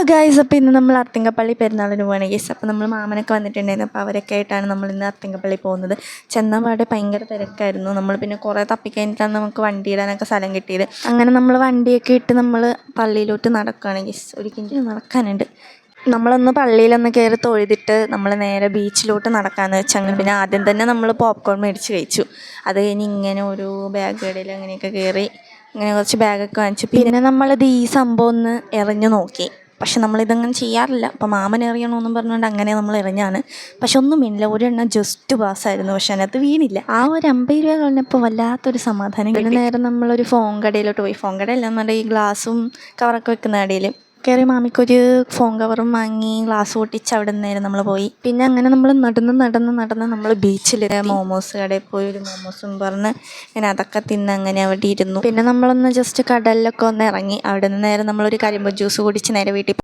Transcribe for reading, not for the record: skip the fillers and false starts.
Guys, അപ്പോൾ ഇന്ന് നമ്മൾ അർത്തിങ്കപ്പള്ളി പെരുന്നാളിന് പോവാണ് ഗൈസ്. അപ്പോൾ നമ്മൾ മാമനൊക്കെ വന്നിട്ടുണ്ടായിരുന്നു. അപ്പോൾ അവരൊക്കെ ആയിട്ടാണ് നമ്മൾ ഇന്ന് അർത്തിങ്കപ്പള്ളി പോകുന്നത്. ചെന്നപാടെ ഭയങ്കര തിരക്കായിരുന്നു. നമ്മൾ പിന്നെ കുറേ തപ്പിക്കഴിഞ്ഞിട്ടാണ് നമുക്ക് വണ്ടി ഇടാനൊക്കെ സ്ഥലം കിട്ടിയത്. അങ്ങനെ നമ്മൾ വണ്ടിയൊക്കെ ഇട്ട് നമ്മൾ പള്ളിയിലോട്ട് നടക്കുകയാണ് ഗൈസ്. ഒരിക്കലും നടക്കാനുണ്ട്. നമ്മളൊന്ന് പള്ളിയിലൊന്ന് കയറി തൊഴുതിട്ട് നമ്മൾ നേരെ ബീച്ചിലോട്ട് നടക്കാമെന്ന് വെച്ചാൽ പിന്നെ ആദ്യം തന്നെ നമ്മൾ പോപ്കോൺ മേടിച്ച് കഴിച്ചു. അത് കഴിഞ്ഞ് ഇങ്ങനെ ഒരു ബാഗ് കടയിൽ അങ്ങനെയൊക്കെ കയറി അങ്ങനെ കുറച്ച് ബാഗൊക്കെ വാങ്ങിച്ചു. പിന്നെ നമ്മളിത് ഈ സംഭവം ഒന്ന് എറിഞ്ഞു നോക്കി. പക്ഷെ നമ്മളിതങ്ങനെ ചെയ്യാറില്ല. അപ്പോൾ മാമൻ എറിയണമെന്നും പറഞ്ഞുകൊണ്ട് അങ്ങനെ നമ്മൾ എറിഞ്ഞാണ്. പക്ഷെ ഒന്നും വീണില്ല. ഒരെണ്ണം ജസ്റ്റ് പാസ്സായിരുന്നു. പക്ഷെ അതിനകത്ത് വീണില്ല. ആ ഒരു 50 രൂപ കളഞ്ഞപ്പോൾ വല്ലാത്തൊരു സമാധാനം. പിന്നെ നേരെ നമ്മളൊരു ഫോൺ കടയിലോട്ട് പോയി. ഫോൺ കടയല്ല, നമ്മുടെ ഈ ഗ്ലാസും കവറൊക്കെ വെക്കുന്ന കടയിൽ കയറി മാമിക്കൊരു ഫോൺ കവറും വാങ്ങി ഗ്ലാസ് പൊട്ടിച്ച് അവിടെ നിന്നായിരുന്നു നമ്മൾ പോയി. പിന്നെ അങ്ങനെ നമ്മൾ നടന്ന് നമ്മൾ ബീച്ചിൽ മോമോസ് കടയിൽ പോയി ഒരു മോമോസും പറഞ്ഞ് ഇങ്ങനെ അതൊക്കെ തിന്ന് അങ്ങനെ അവിടെ ഇരുന്നു. പിന്നെ നമ്മളൊന്ന് ജസ്റ്റ് കടലിലൊക്കെ ഒന്ന് ഇറങ്ങി. അവിടെ നിന്ന് നേരെ നമ്മളൊരു കരിമ്പ് ജ്യൂസ് കുടിച്ച് നേരെ വീട്ടിൽ